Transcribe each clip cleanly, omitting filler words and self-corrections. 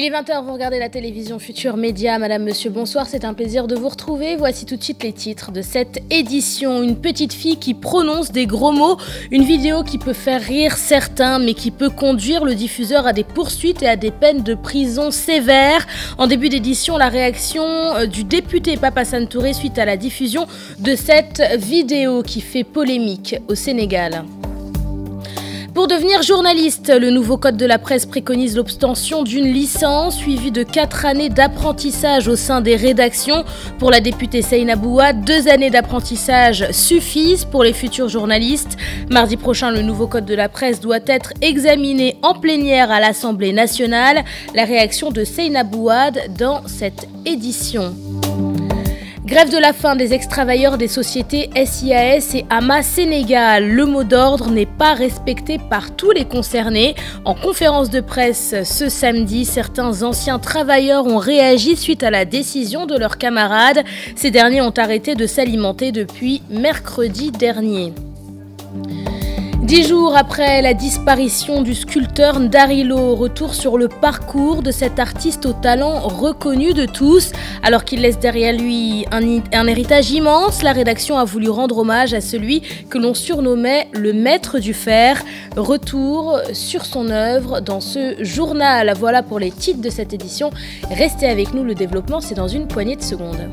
Il est 20h, vous regardez la télévision Futur Média. Madame, monsieur, bonsoir, c'est un plaisir de vous retrouver. Voici tout de suite les titres de cette édition. Une petite fille qui prononce des gros mots, une vidéo qui peut faire rire certains, mais qui peut conduire le diffuseur à des poursuites et à des peines de prison sévères. En début d'édition, la réaction du député Papa Santouré suite à la diffusion de cette vidéo qui fait polémique au Sénégal. Pour devenir journaliste, le nouveau code de la presse préconise l'obtention d'une licence suivie de 4 années d'apprentissage au sein des rédactions. Pour la députée Seynabou Wade, 2 années d'apprentissage suffisent pour les futurs journalistes. Mardi prochain, le nouveau code de la presse doit être examiné en plénière à l'Assemblée nationale. La réaction de Seynabou Wade dans cette édition. Grève de la faim des ex-travailleurs des sociétés SIAS et AMA Sénégal. Le mot d'ordre n'est pas respecté par tous les concernés. En conférence de presse ce samedi, certains anciens travailleurs ont réagi suite à la décision de leurs camarades. Ces derniers ont arrêté de s'alimenter depuis mercredi dernier. 10 jours après la disparition du sculpteur Ndarilo, retour sur le parcours de cet artiste au talent reconnu de tous. Alors qu'il laisse derrière lui un héritage immense, la rédaction a voulu rendre hommage à celui que l'on surnommait le maître du fer. Retour sur son œuvre dans ce journal. Voilà pour les titres de cette édition. Restez avec nous, le développement c'est dans une poignée de secondes.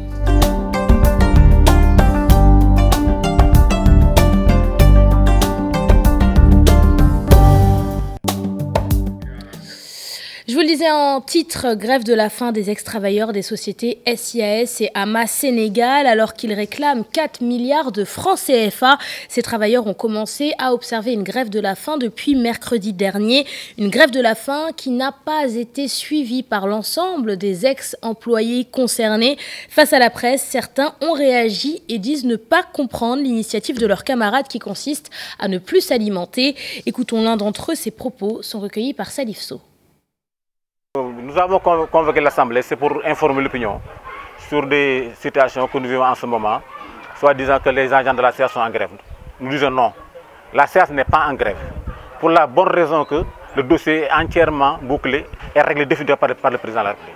Je vous le disais en titre, grève de la faim des ex-travailleurs des sociétés SIAS et AMA Sénégal, alors qu'ils réclament 4 milliards de francs CFA. Ces travailleurs ont commencé à observer une grève de la faim depuis mercredi dernier. Une grève de la faim qui n'a pas été suivie par l'ensemble des ex-employés concernés. Face à la presse, certains ont réagi et disent ne pas comprendre l'initiative de leurs camarades qui consiste à ne plus s'alimenter. Écoutons l'un d'entre eux, ces propos sont recueillis par Salif Sow. Nous avons convoqué l'Assemblée, c'est pour informer l'opinion sur des situations que nous vivons en ce moment, soit disant que les agents de la CEAS sont en grève. Nous disons non, la CEAS n'est pas en grève, pour la bonne raison que le dossier est entièrement bouclé et réglé définitivement par le président de la République.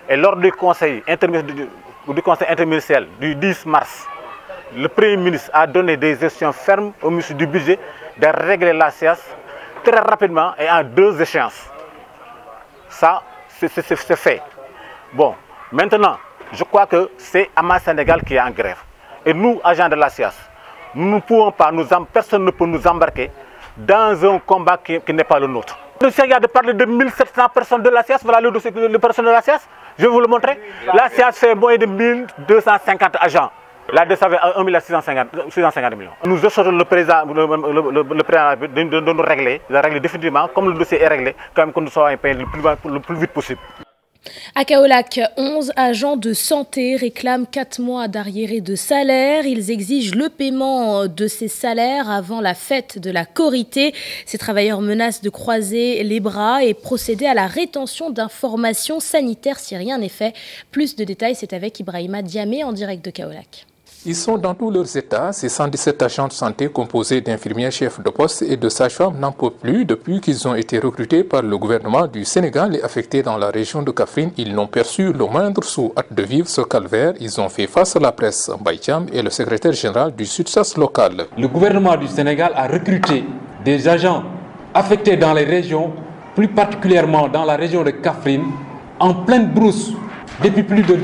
Et lors du conseil interministériel du 10 mars, le Premier ministre a donné des instructions fermes au ministre du Budget de régler la CEAS très rapidement et en 2 échéances. Ça, c'est fait. Bon, maintenant, je crois que c'est AMA Sénégal qui est en grève. Et nous, agents de la CEAS, nous ne pouvons pas, personne ne peut nous embarquer dans un combat qui n'est pas le nôtre. Le Sénégal de parler de 1700 personnes de la CEAS, voilà le dossier de personnes de la CEAS. Je vais vous le montrer. La CEAS fait moins de 1250 agents. La DES avait 1,650 millions. Nous exhortons le président de nous régler, définitivement, comme le dossier est réglé, quand même que nous soyons payés le plus vite possible. À Kaolack, 11 agents de santé réclament 4 mois d'arriérés de salaire. Ils exigent le paiement de ces salaires avant la fête de la Korité. Ces travailleurs menacent de croiser les bras et procéder à la rétention d'informations sanitaires si rien n'est fait. Plus de détails, c'est avec Ibrahima Diamé en direct de Kaolack. Ils sont dans tous leurs états. Ces 117 agents de santé composés d'infirmiers chefs de poste et de sages-femmes n'en peuvent plus depuis qu'ils ont été recrutés par le gouvernement du Sénégal et affectés dans la région de Kaffrine. Ils n'ont perçu le moindre sou. Hâte de vivre ce calvaire, ils ont fait face à la presse. Mbaye est le secrétaire général du SUTSAS local. Le gouvernement du Sénégal a recruté des agents affectés dans les régions, plus particulièrement dans la région de Kaffrine, en pleine brousse depuis plus de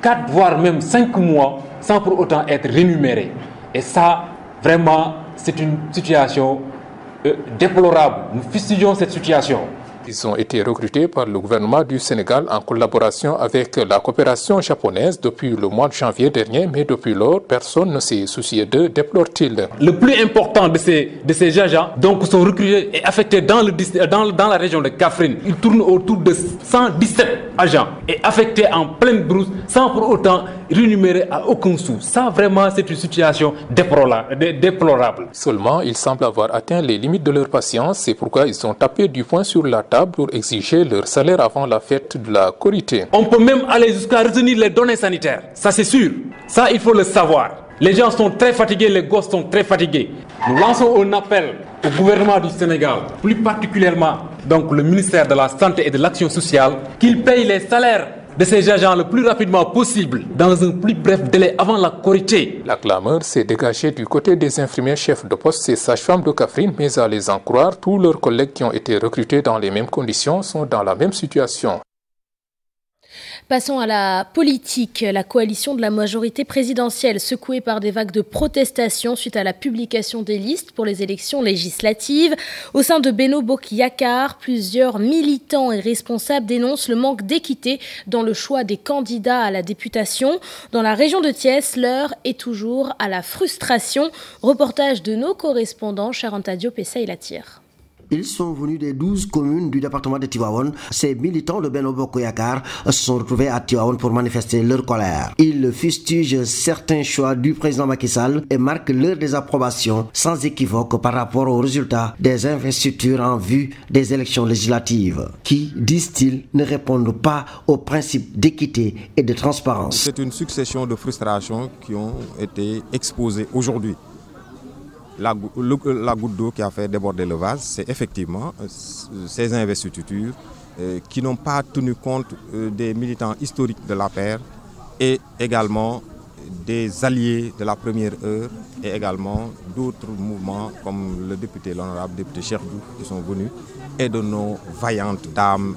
4 voire même 5 mois, sans pour autant être rémunérés. Et ça, vraiment, c'est une situation déplorable. Nous fustigeons cette situation. Ils ont été recrutés par le gouvernement du Sénégal en collaboration avec la coopération japonaise depuis le mois de janvier dernier, mais depuis lors, personne ne s'est soucié d'eux, déplore-t-il. Le plus important de ces agents donc, sont recrutés et affectés dans la région de Kaffrine. Ils tournent autour de 117 agents et affectés en pleine brousse sans pour autant rémunérés à aucun sou. Ça, vraiment, c'est une situation déplorable. Seulement, ils semblent avoir atteint les limites de leur patience. C'est pourquoi ils ont tapé du poing sur la table pour exiger leur salaire avant la fête de la Korité. On peut même aller jusqu'à retenir les données sanitaires. Ça, c'est sûr. Ça, il faut le savoir. Les gens sont très fatigués, les gosses sont très fatigués. Nous lançons un appel au gouvernement du Sénégal, plus particulièrement donc le ministère de la Santé et de l'Action sociale, qu'il paye les salaires de ces agents le plus rapidement possible, dans un plus bref délai avant la Korité. La clameur s'est dégagée du côté des infirmiers chefs de poste et sages-femmes de Kaffrine, mais à les en croire, tous leurs collègues qui ont été recrutés dans les mêmes conditions sont dans la même situation. Passons à la politique. La coalition de la majorité présidentielle secouée par des vagues de protestations suite à la publication des listes pour les élections législatives. Au sein de Benno Bokk Yakaar, plusieurs militants et responsables dénoncent le manque d'équité dans le choix des candidats à la députation. Dans la région de Thiès, l'heure est toujours à la frustration. Reportage de nos correspondants Charanta Diop et Seyla Tir. Ils sont venus des 12 communes du département de Tivaouane. Ces militants de Benno Bokk Yakaar se sont retrouvés à Tivaouane pour manifester leur colère. Ils fustigent certains choix du président Macky Sall et marquent leur désapprobation sans équivoque par rapport aux résultats des investitures en vue des élections législatives qui, disent-ils, ne répondent pas aux principes d'équité et de transparence. C'est une succession de frustrations qui ont été exposées aujourd'hui. La goutte d'eau qui a fait déborder le vase, c'est effectivement ces investitures qui n'ont pas tenu compte des militants historiques de l'APR et également des alliés de la première heure et également d'autres mouvements comme le député, l'honorable député Cheikh Diouf qui sont venus et de nos vaillantes dames,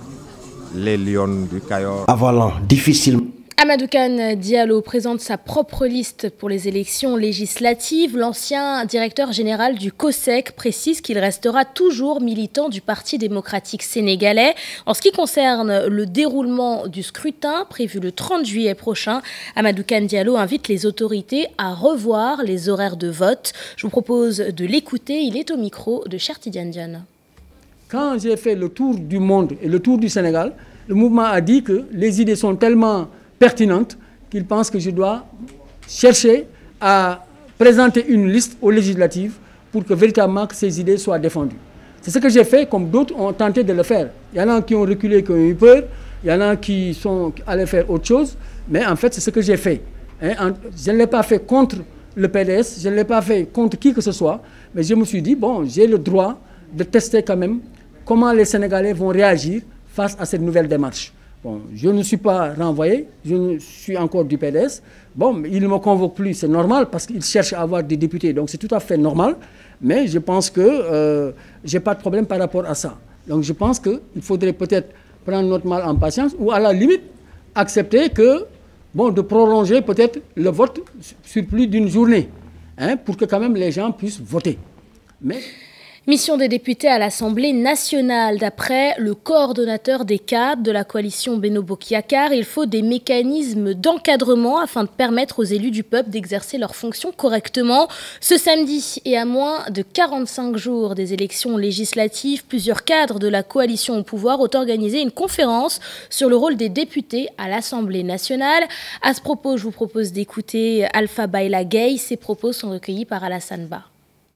les Lions du Cayor. Avalant difficilement. Amadou Kane Diallo présente sa propre liste pour les élections législatives. L'ancien directeur général du COSEC précise qu'il restera toujours militant du Parti démocratique sénégalais. En ce qui concerne le déroulement du scrutin prévu le 30 juillet prochain, Amadou Kane Diallo invite les autorités à revoir les horaires de vote. Je vous propose de l'écouter. Il est au micro de Cheikh Tidiane Diène. Quand j'ai fait le tour du monde et le tour du Sénégal, le mouvement a dit que les idées sont tellement pertinente qu'il pense que je dois chercher à présenter une liste aux législatives pour que véritablement que ces idées soient défendues. C'est ce que j'ai fait, comme d'autres ont tenté de le faire. Il y en a qui ont reculé, qui ont eu peur, il y en a qui sont allés faire autre chose, mais en fait c'est ce que j'ai fait. Je ne l'ai pas fait contre le PDS, je ne l'ai pas fait contre qui que ce soit, mais je me suis dit, bon, j'ai le droit de tester quand même comment les Sénégalais vont réagir face à cette nouvelle démarche. Bon, je ne suis pas renvoyé, je suis encore du PDS. Bon, mais il ne me convoque plus, c'est normal parce qu'il cherche à avoir des députés, donc c'est tout à fait normal. Mais je pense que je n'ai pas de problème par rapport à ça. Donc je pense qu'il faudrait peut-être prendre notre mal en patience ou à la limite accepter que, bon, de prolonger peut-être le vote sur plus d'une journée, pour que quand même les gens puissent voter. Mais... Mission des députés à l'Assemblée nationale. D'après le coordonnateur des cadres de la coalition Benno Bokk Yakaar, il faut des mécanismes d'encadrement afin de permettre aux élus du peuple d'exercer leurs fonctions correctement. Ce samedi et à moins de 45 jours des élections législatives, plusieurs cadres de la coalition au pouvoir ont organisé une conférence sur le rôle des députés à l'Assemblée nationale. À ce propos, je vous propose d'écouter Alpha Baïla Gueye. Ses propos sont recueillis par Alassane Ba.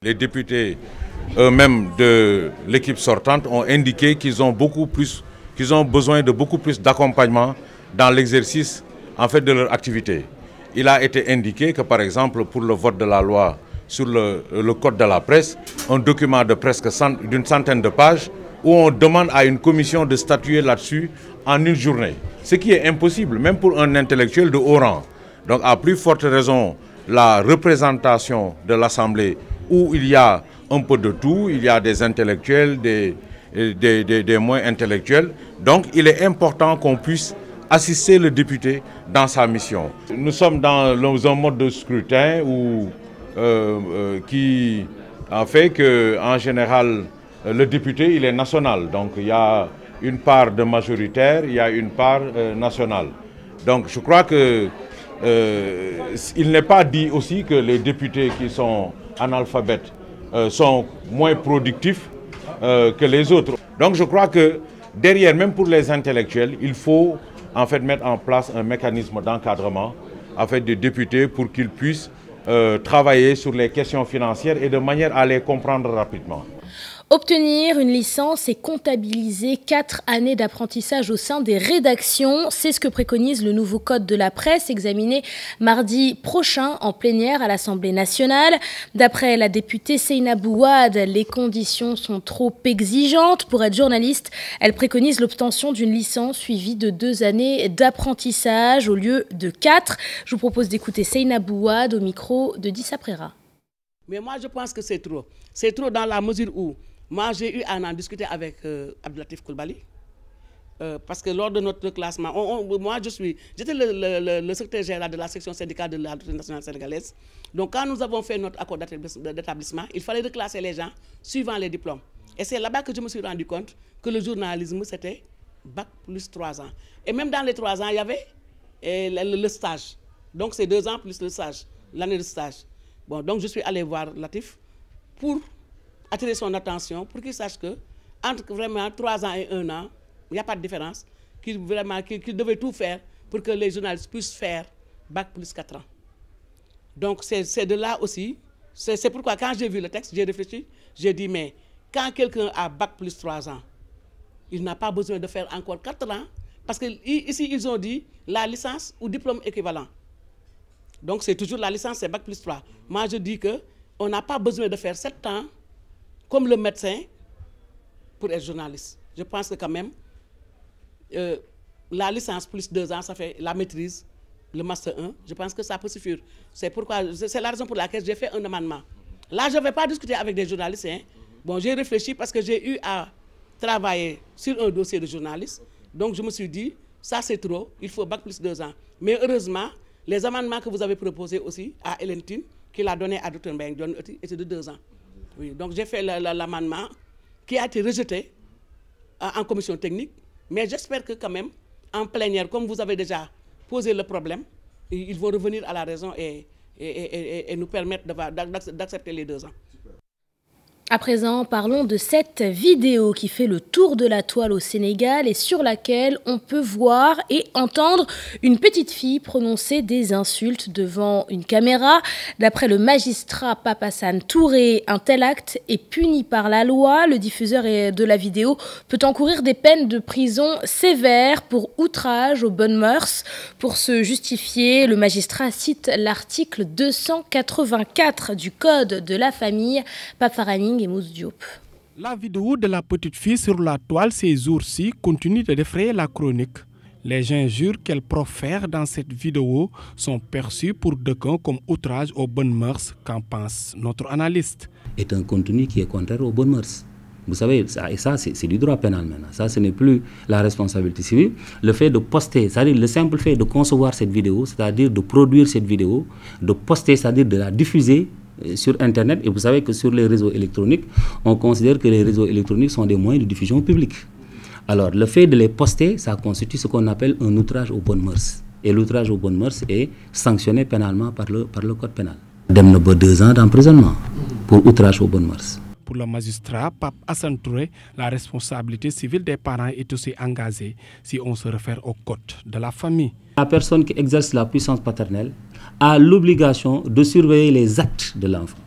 Les députés eux-mêmes de l'équipe sortante ont indiqué qu'ils ont besoin de beaucoup plus d'accompagnement dans l'exercice en fait de leur activité. Il a été indiqué que par exemple pour le vote de la loi sur le code de la presse, un document de presque d'une centaine de pages où on demande à une commission de statuer là-dessus en une journée. Ce qui est impossible même pour un intellectuel de haut rang. Donc à plus forte raison, la représentation de l'Assemblée où il y a un peu de tout, il y a des intellectuels, des moins intellectuels. Donc il est important qu'on puisse assister le député dans sa mission. Nous sommes dans un mode de scrutin qui a fait qu'en général, le député il est national. Donc il y a une part de majoritaire, il y a une part nationale. Donc je crois que il n'est pas dit aussi que les députés qui sont analphabètes sont moins productifs que les autres. Donc je crois que derrière, même pour les intellectuels, il faut en fait mettre en place un mécanisme d'encadrement en fait, des députés pour qu'ils puissent travailler sur les questions financières et de manière à les comprendre rapidement. Obtenir une licence et comptabiliser 4 années d'apprentissage au sein des rédactions, c'est ce que préconise le nouveau code de la presse examiné mardi prochain en plénière à l'Assemblée nationale. D'après la députée Seynabou Wade, les conditions sont trop exigeantes pour être journaliste. Elle préconise l'obtention d'une licence suivie de 2 années d'apprentissage au lieu de 4. Je vous propose d'écouter Seynabou Wade au micro de Dissa Prera. Mais moi je pense que c'est trop. C'est trop dans la mesure où moi, j'ai eu à en discuter avec Abdelatif Coulibaly, parce que lors de notre classement, moi, j'étais le secrétaire général de la section syndicale de la Loterie nationale sénégalaise. Donc, quand nous avons fait notre accord d'établissement, il fallait reclasser les gens suivant les diplômes. Et c'est là-bas que je me suis rendu compte que le journalisme, c'était bac plus 3 ans. Et même dans les 3 ans, il y avait le stage. Donc, c'est 2 ans plus le stage, l'année de stage. Bon, donc, je suis allé voir Latif pour attirer son attention pour qu'il sache que entre vraiment 3 ans et 1 an, il n'y a pas de différence, qu'il devait tout faire pour que les journalistes puissent faire bac plus 4 ans. Donc c'est de là aussi, c'est pourquoi quand j'ai vu le texte, j'ai réfléchi, j'ai dit mais quand quelqu'un a bac plus 3 ans, il n'a pas besoin de faire encore 4 ans, parce qu'ici ils ont dit la licence ou diplôme équivalent. Donc c'est toujours la licence, c'est bac plus 3. Moi je dis qu'on n'a pas besoin de faire 7 ans comme le médecin pour être journaliste. Je pense que quand même, la licence plus 2 ans, ça fait la maîtrise, le master 1, je pense que ça peut suffire. C'est la raison pour laquelle j'ai fait un amendement. Là, je ne vais pas discuter avec des journalistes. Hein. Bon, j'ai réfléchi parce que j'ai eu à travailler sur un dossier de journaliste. Donc, je me suis dit, ça c'est trop, il faut bac plus 2 ans. Mais heureusement, les amendements que vous avez proposés aussi à Elentine, qu'il a donné à Dr Mbengue Dione, étaient de 2 ans. Oui, donc j'ai fait l'amendement qui a été rejeté en commission technique, mais j'espère que quand même, en plénière, comme vous avez déjà posé le problème, ils vont revenir à la raison et nous permettre d'accepter les 2 ans. À présent, parlons de cette vidéo qui fait le tour de la toile au Sénégal et sur laquelle on peut voir et entendre une petite fille prononcer des insultes devant une caméra. D'après le magistrat Pape Hassan Touré, un tel acte est puni par la loi. Le diffuseur de la vidéo peut encourir des peines de prison sévères pour outrage aux bonnes mœurs. Pour se justifier, le magistrat cite l'article 284 du Code de la famille. Pape Faraning et Mousse Diop. La vidéo de la petite fille sur la toile ces jours-ci continue de défrayer la chronique. Les injures qu'elle profère dans cette vidéo sont perçues pour d'aucuns comme outrage aux bonnes mœurs, qu'en pense notre analyste. C'est un contenu qui est contraire aux bonnes mœurs. Vous savez, ça c'est du droit pénal maintenant. Ça, ce n'est plus la responsabilité civile. Le fait de poster, c'est-à-dire le simple fait de concevoir cette vidéo, c'est-à-dire de produire cette vidéo, de poster, c'est-à-dire de la diffuser sur Internet. Et vous savez que sur les réseaux électroniques, on considère que les réseaux électroniques sont des moyens de diffusion publique. Alors, le fait de les poster, ça constitue ce qu'on appelle un outrage aux bonnes mœurs. Et l'outrage aux bonnes mœurs est sanctionné pénalement par le code pénal. Dem na ba 2 ans d'emprisonnement pour outrage aux bonnes mœurs. Pour le magistrat Pape Hassan Touré, la responsabilité civile des parents est aussi engagée si on se réfère au code de la famille. La personne qui exerce la puissance paternelle a l'obligation de surveiller les actes de l'enfant.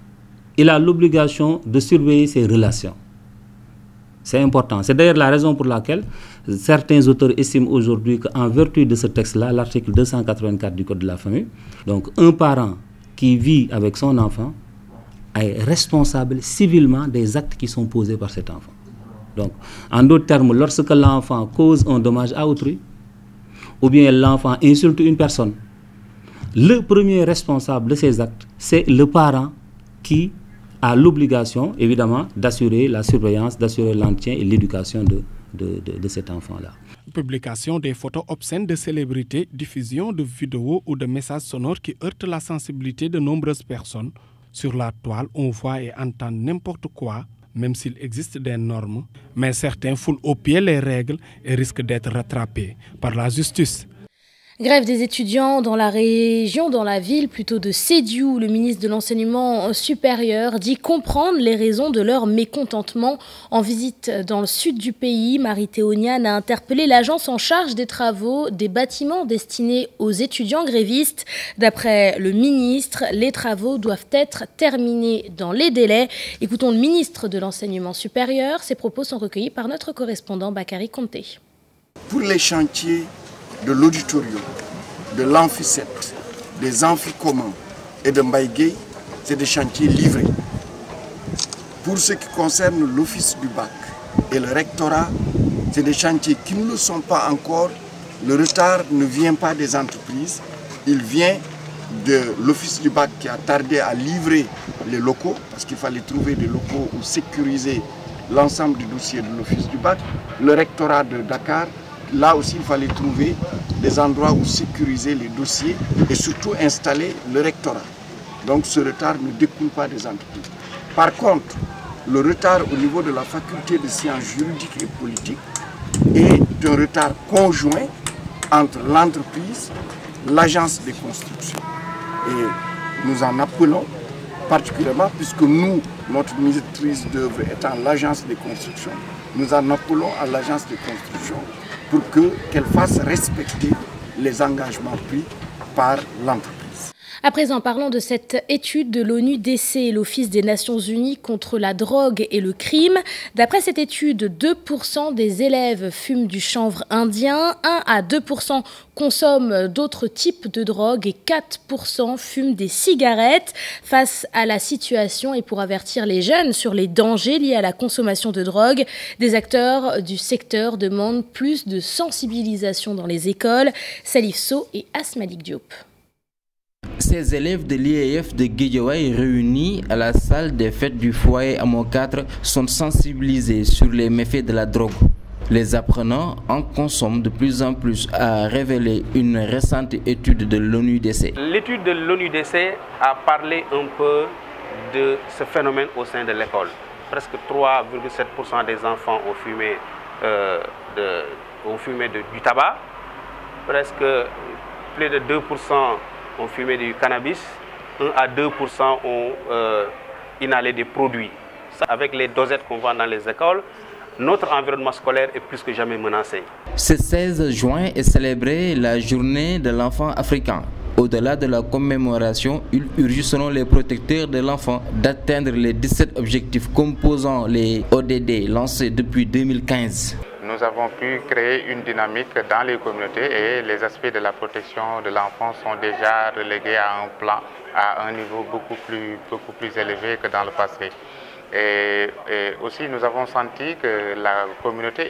Il a l'obligation de surveiller ses relations. C'est important. C'est d'ailleurs la raison pour laquelle certains auteurs estiment aujourd'hui qu'en vertu de ce texte-là, l'article 284 du Code de la famille, donc un parent qui vit avec son enfant est responsable civilement des actes qui sont posés par cet enfant. Donc, en d'autres termes, lorsque l'enfant cause un dommage à autrui, ou bien l'enfant insulte une personne, le premier responsable de ces actes, c'est le parent qui a l'obligation, évidemment, d'assurer la surveillance, d'assurer l'entretien et l'éducation de cet enfant-là. Publication des photos obscènes de célébrités, diffusion de vidéos ou de messages sonores qui heurtent la sensibilité de nombreuses personnes. Sur la toile, on voit et entend n'importe quoi, même s'il existe des normes, mais certains foulent au pied les règles et risquent d'être rattrapés par la justice. Grève des étudiants dans la région, dans la ville plutôt de Sédhiou. Le ministre de l'Enseignement supérieur dit comprendre les raisons de leur mécontentement. En visite dans le sud du pays, Marie-Théo Niane a interpellé l'agence en charge des travaux des bâtiments destinés aux étudiants grévistes. D'après le ministre, les travaux doivent être terminés dans les délais. Écoutons le ministre de l'Enseignement supérieur. Ses propos sont recueillis par notre correspondant Bakary Conté. Pour les chantiers de l'auditorium, de l'amphi 7, des amphis communs et de Mbaïgué, c'est des chantiers livrés. Pour ce qui concerne l'office du bac et le rectorat, c'est des chantiers qui ne le sont pas encore. Le retard ne vient pas des entreprises, il vient de l'office du bac qui a tardé à livrer les locaux, parce qu'il fallait trouver des locaux où sécuriser l'ensemble du dossier de l'office du bac. Le rectorat de Dakar, là aussi, il fallait trouver des endroits où sécuriser les dossiers et surtout installer le rectorat. Donc ce retard ne découle pas des entreprises. Par contre, le retard au niveau de la faculté de sciences juridiques et politiques est un retard conjoint entre l'entreprise, l'agence des constructions. Et nous en appelons particulièrement, puisque nous, notre maîtrise d'œuvre étant l'agence des constructions, nous en appelons à l'agence des constructions pour qu'elle fasse respecter les engagements pris par l'entreprise. À présent, parlons de cette étude de l'ONU-DC, l'Office des Nations Unies contre la drogue et le crime. D'après cette étude, 2% des élèves fument du chanvre indien, 1 à 2% consomment d'autres types de drogues et 4% fument des cigarettes. Face à la situation et pour avertir les jeunes sur les dangers liés à la consommation de drogue, des acteurs du secteur demandent plus de sensibilisation dans les écoles. Salif So et Asmalik Diop. Ces élèves de l'IEF de Guédiawaye réunis à la salle des fêtes du foyer Amo 4 sont sensibilisés sur les méfaits de la drogue. Les apprenants en consomment de plus en plus, a révélé une récente étude de l'ONU-DC. L'étude de l'ONU-DC a parlé un peu de ce phénomène au sein de l'école. Presque 3,7% des enfants ont fumé du tabac, presque plus de 2% ont fumé du cannabis, 1 à 2% ont inhalé des produits. Avec les dosettes qu'on voit dans les écoles, notre environnement scolaire est plus que jamais menacé. Ce 16 juin est célébrée la journée de l'enfant africain. Au-delà de la commémoration, il urge selon les protecteurs de l'enfant d'atteindre les 17 objectifs composant les ODD lancés depuis 2015. Nous avons pu créer une dynamique dans les communautés et les aspects de la protection de l'enfant sont déjà relégués à un niveau beaucoup plus élevé que dans le passé. Et aussi, nous avons senti que la communauté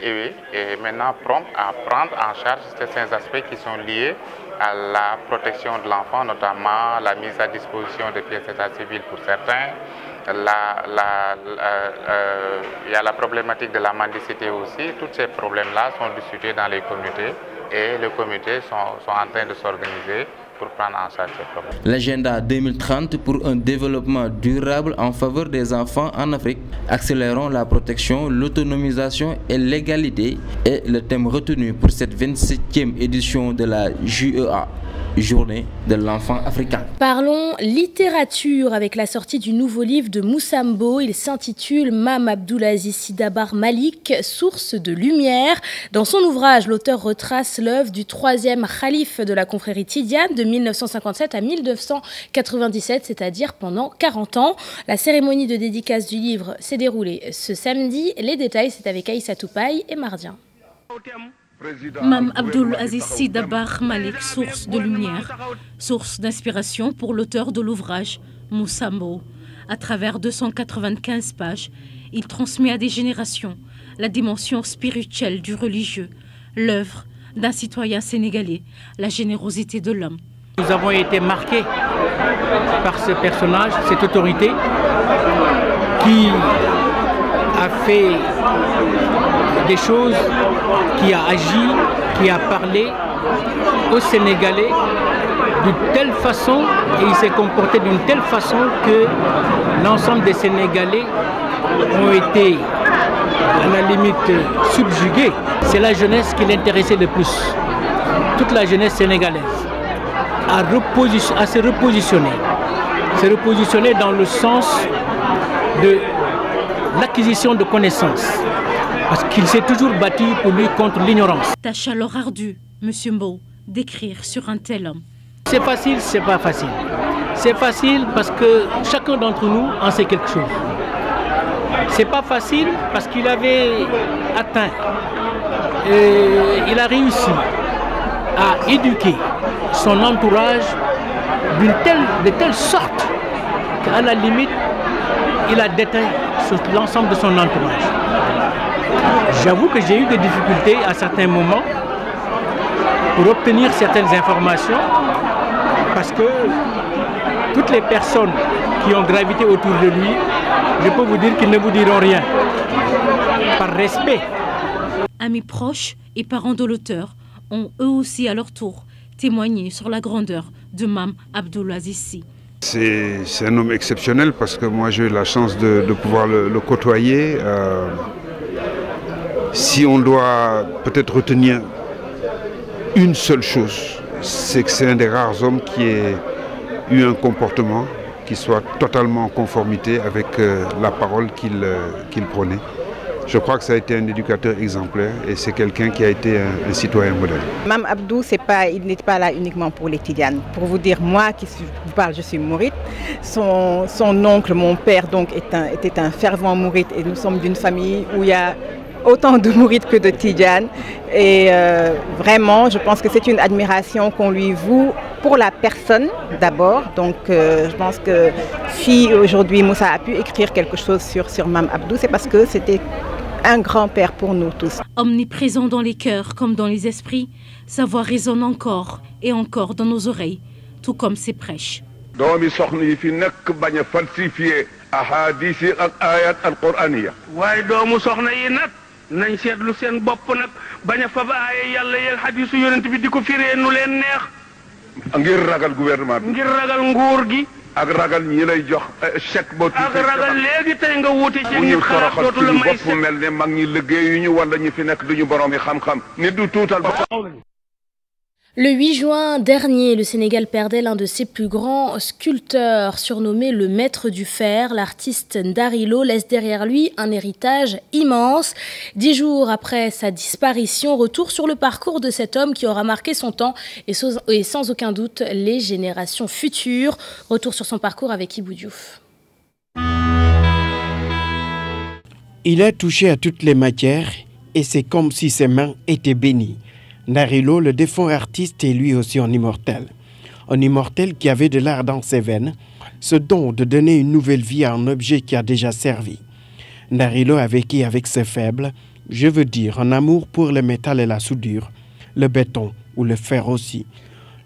est maintenant prompte à prendre en charge certains aspects qui sont liés à la protection de l'enfant, notamment la mise à disposition de pièces d'état civil pour certains. Il y a la problématique de la mendicité aussi. Tous ces problèmes-là sont discutés dans les comités et les comités sont en train de s'organiser pour prendre en charge ces problèmes. L'agenda 2030 pour un développement durable en faveur des enfants en Afrique, accélérons la protection, l'autonomisation et l'égalité est le thème retenu pour cette 27e édition de la JEA. Journée de l'enfant africain. Parlons littérature avec la sortie du nouveau livre de Moussambo. Il s'intitule Mame Abdoulaziz Sy Dabakh Malik, source de lumière. Dans son ouvrage, l'auteur retrace l'œuvre du 3e khalife de la confrérie Tidiane de 1957 à 1997, c'est-à-dire pendant 40 ans. La cérémonie de dédicace du livre s'est déroulée ce samedi. Les détails, c'est avec Aïssa Toupaï et Mardien. Mame Abdoulaziz Sy Dabakh Malik, source de lumière, source d'inspiration pour l'auteur de l'ouvrage Moussambo. À travers 295 pages, il transmet à des générations la dimension spirituelle du religieux, l'œuvre d'un citoyen sénégalais, la générosité de l'homme. Nous avons été marqués par ce personnage, cette autorité qui a fait des choses, qui a agi, qui a parlé aux Sénégalais de telle façon et il s'est comporté d'une telle façon que l'ensemble des Sénégalais ont été à la limite subjugués. C'est la jeunesse qui l'intéressait le plus. toute la jeunesse sénégalaise à se repositionner. Se repositionner dans le sens de l'acquisition de connaissances. Parce qu'il s'est toujours battu pour lui contre l'ignorance. Tâche alors ardue, M. Mbow, d'écrire sur un tel homme. C'est facile, c'est pas facile. C'est facile parce que chacun d'entre nous en sait quelque chose. C'est pas facile parce qu'il avait atteint, il a réussi à éduquer son entourage de telle sorte qu'à la limite, il a déteint sur l'ensemble de son entourage. J'avoue que j'ai eu des difficultés à certains moments pour obtenir certaines informations parce que toutes les personnes qui ont gravité autour de lui, je peux vous dire qu'ils ne vous diront rien, par respect. Amis proches et parents de l'auteur ont eux aussi à leur tour témoigné sur la grandeur de Mame Abdoul Aziz Sy. C'est un homme exceptionnel parce que moi j'ai eu la chance de pouvoir le côtoyer. Si on doit peut-être retenir une seule chose, c'est que c'est un des rares hommes qui ait eu un comportement qui soit totalement en conformité avec la parole qu'il prenait. Je crois que ça a été un éducateur exemplaire et c'est quelqu'un qui a été un citoyen modèle. Mame Abdou, il n'était pas là uniquement pour les Tidianes. Pour vous dire, moi qui vous parle, je suis mourite. Son oncle, mon père, donc, était un fervent mourite et nous sommes d'une famille où il y a autant de mourites que de Tidianes. Et vraiment, je pense que c'est une admiration qu'on lui voue pour la personne d'abord. Donc je pense que si aujourd'hui Moussa a pu écrire quelque chose sur Mame Abdou, c'est parce que c'était un grand-père pour nous tous. Omniprésent dans les cœurs comme dans les esprits, sa voix résonne encore et encore dans nos oreilles, tout comme ses prêches. doomi soxna yi fi nekk bañ a falsifier ahadis yi ak ayat alquraniya. waaye doomu soxna yi nag nañ seetlu seen bopp nag bañ a fab aaya yàlla yeeg hadisu yonent bi di ko firee nu leen neex. ngir ragal gouvernement bi. ngir ragal nguur gi. ak ragal ñi lay jox chèque ba. ak ragal léegi tey nga wuute ci nit xalaat dootu la may bopp mel ne mag ñi liggéey yu ñu wala ñu fi nekk duñu borom yi xam-xam nit du tuutal ba. Le 8 juin dernier, le Sénégal perdait l'un de ses plus grands sculpteurs, surnommé le maître du fer. L'artiste Ndari Lo laisse derrière lui un héritage immense. 10 jours après sa disparition, retour sur le parcours de cet homme qui aura marqué son temps et sans aucun doute les générations futures. Retour sur son parcours avec Ibou Diouf. Il a touché à toutes les matières et c'est comme si ses mains étaient bénies. Ndari Lo, le défunt artiste, est lui aussi un immortel. Un immortel qui avait de l'art dans ses veines, ce don de donner une nouvelle vie à un objet qui a déjà servi. Ndari Lo a vécu avec ses faibles, je veux dire un amour pour le métal et la soudure, le béton ou le fer aussi.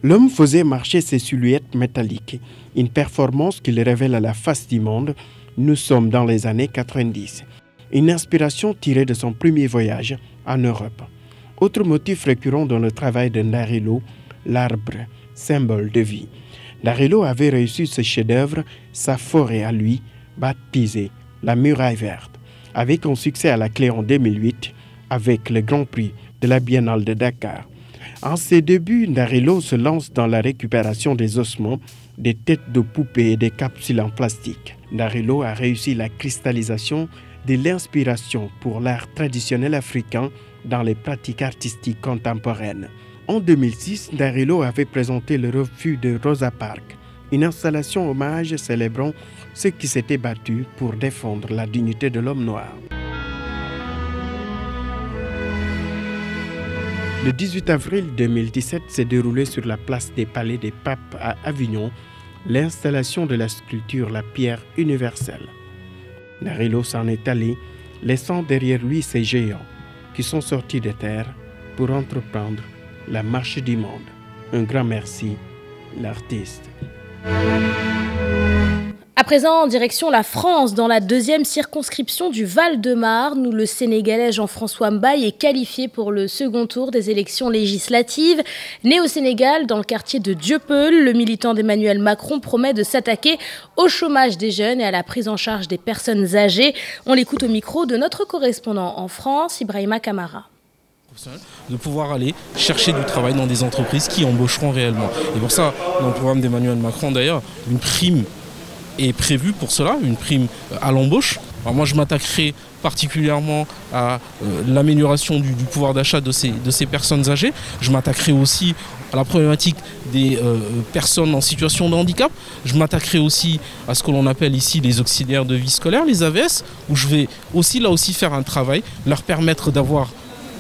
L'homme faisait marcher ses silhouettes métalliques, une performance qui le révèle à la face du monde. Nous sommes dans les années 90. Une inspiration tirée de son premier voyage en Europe. Autre motif récurrent dans le travail de Ndari Lo, l'arbre, symbole de vie. Ndari Lo avait réussi ce chef-d'œuvre, sa forêt à lui, baptisée la Muraille Verte, avec un succès à la clé en 2008, avec le Grand Prix de la Biennale de Dakar. En ses débuts, Ndari Lo se lance dans la récupération des ossements, des têtes de poupées et des capsules en plastique. Ndari Lo a réussi la cristallisation de l'inspiration pour l'art traditionnel africain dans les pratiques artistiques contemporaines. En 2006, Ndari Lo avait présenté le refus de Rosa Parks, une installation hommage célébrant ceux qui s'étaient battus pour défendre la dignité de l'homme noir. Le 18 avril 2017 s'est déroulé sur la place des Palais des Papes à Avignon l'installation de la sculpture La Pierre universelle. Ndari Lo s'en est allé, laissant derrière lui ces géants qui sont sortis de terre pour entreprendre la marche du monde. Un grand merci, l'artiste. À présent, en direction la France, dans la deuxième circonscription du Val-de-Marne, où le Sénégalais Jean-François Mbaye est qualifié pour le second tour des élections législatives. Né au Sénégal, dans le quartier de Dieuppeul, le militant d'Emmanuel Macron promet de s'attaquer au chômage des jeunes et à la prise en charge des personnes âgées. On l'écoute au micro de notre correspondant en France, Ibrahima Kamara. de pouvoir aller chercher du travail dans des entreprises qui embaucheront réellement. Et pour ça, dans le programme d'Emmanuel Macron d'ailleurs, une prime est prévue pour cela, une prime à l'embauche. Alors moi je m'attaquerai particulièrement à l'amélioration du pouvoir d'achat de ces personnes âgées. Je m'attaquerai aussi à la problématique des personnes en situation de handicap. Je m'attaquerai aussi à ce que l'on appelle ici les auxiliaires de vie scolaire, les AVS, où je vais aussi là aussi faire un travail, leur permettre d'avoir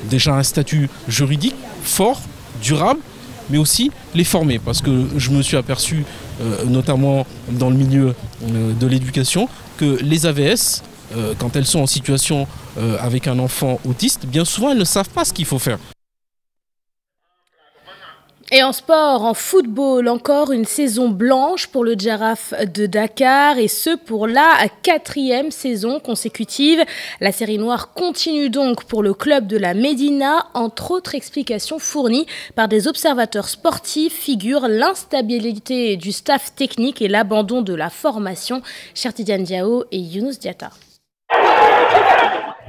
déjà un statut juridique fort, durable, mais aussi les former. Parce que je me suis aperçu, notamment dans le milieu de l'éducation, que les AVS, quand elles sont en situation avec un enfant autiste, bien souvent elles ne savent pas ce qu'il faut faire. Et en sport, en football, encore une saison blanche pour le Jaraaf de Dakar, et ce pour la 4e saison consécutive. La série noire continue donc pour le club de la Médina. Entre autres explications fournies par des observateurs sportifs figurent l'instabilité du staff technique et l'abandon de la formation. Chertidiane Diao et Younous Diatta.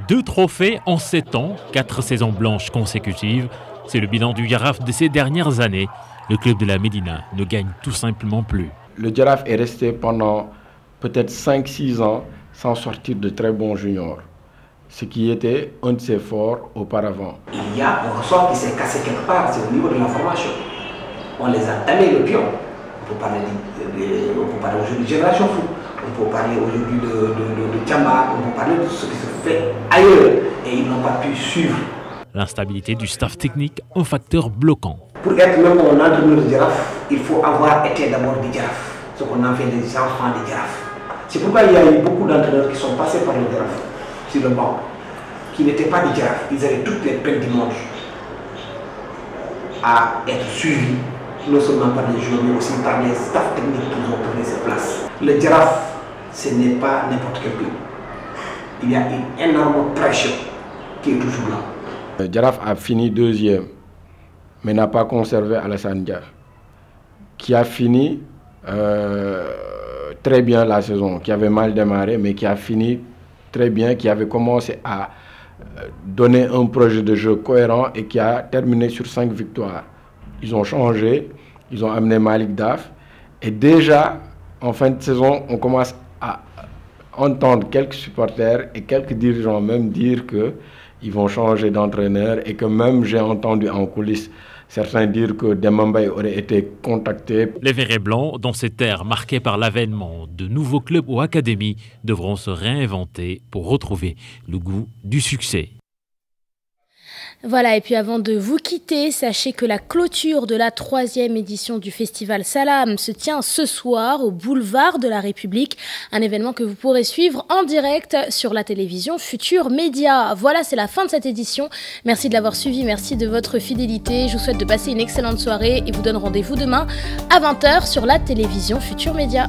2 trophées en 7 ans, 4 saisons blanches consécutives. C'est le bilan du Jaraaf de ces dernières années. Le club de la Médina ne gagne tout simplement plus. Le Jaraaf est resté pendant peut-être 5-6 ans sans sortir de très bons juniors, ce qui était un de ses forts auparavant. Il y a un ressort qui s'est cassé quelque part, c'est au niveau de la formation. On les a tamés le pion. On peut parler aujourd'hui de Génération Foot, on peut parler aujourd'hui de Tchamba, on peut parler de ce qui se fait ailleurs et ils n'ont pas pu suivre. L'instabilité du staff technique, un facteur bloquant. Pour être même un entraîneur de Jaraaf, il faut avoir été d'abord du Jaraaf, ce qu'on a fait des enfants de Jaraaf. C'est pourquoi il y a eu beaucoup d'entraîneurs qui sont passés par le Jaraaf sur le banc, qui n'étaient pas du Jaraaf. Ils avaient toutes les peines du monde à être suivis, non seulement par les joueurs, mais aussi par les staffs techniques qui ont pris cette place. Le Jaraaf, ce n'est pas n'importe quel pays. Il y a une énorme pression qui est toujours là. Jaraaf a fini 2e, mais n'a pas conservé Alassane Dia, qui a fini très bien la saison, qui avait mal démarré, mais qui a fini très bien, qui avait commencé à donner un projet de jeu cohérent et qui a terminé sur 5 victoires. Ils ont changé, ils ont amené Malik Daf, et déjà, en fin de saison, on commence à entendre quelques supporters et quelques dirigeants même dire que ils vont changer d'entraîneur et que même j'ai entendu en coulisses certains dire que Demba Mbaye aurait été contacté. Les Verts et Blancs, dans cette ère marquée par l'avènement de nouveaux clubs ou académies, devront se réinventer pour retrouver le goût du succès. Voilà, et puis avant de vous quitter, sachez que la clôture de la 3e édition du Festival Salam se tient ce soir au boulevard de la République, un événement que vous pourrez suivre en direct sur la télévision Futur Média. Voilà, c'est la fin de cette édition. Merci de l'avoir suivi, merci de votre fidélité. Je vous souhaite de passer une excellente soirée et vous donne rendez-vous demain à 20h sur la télévision Futur Média.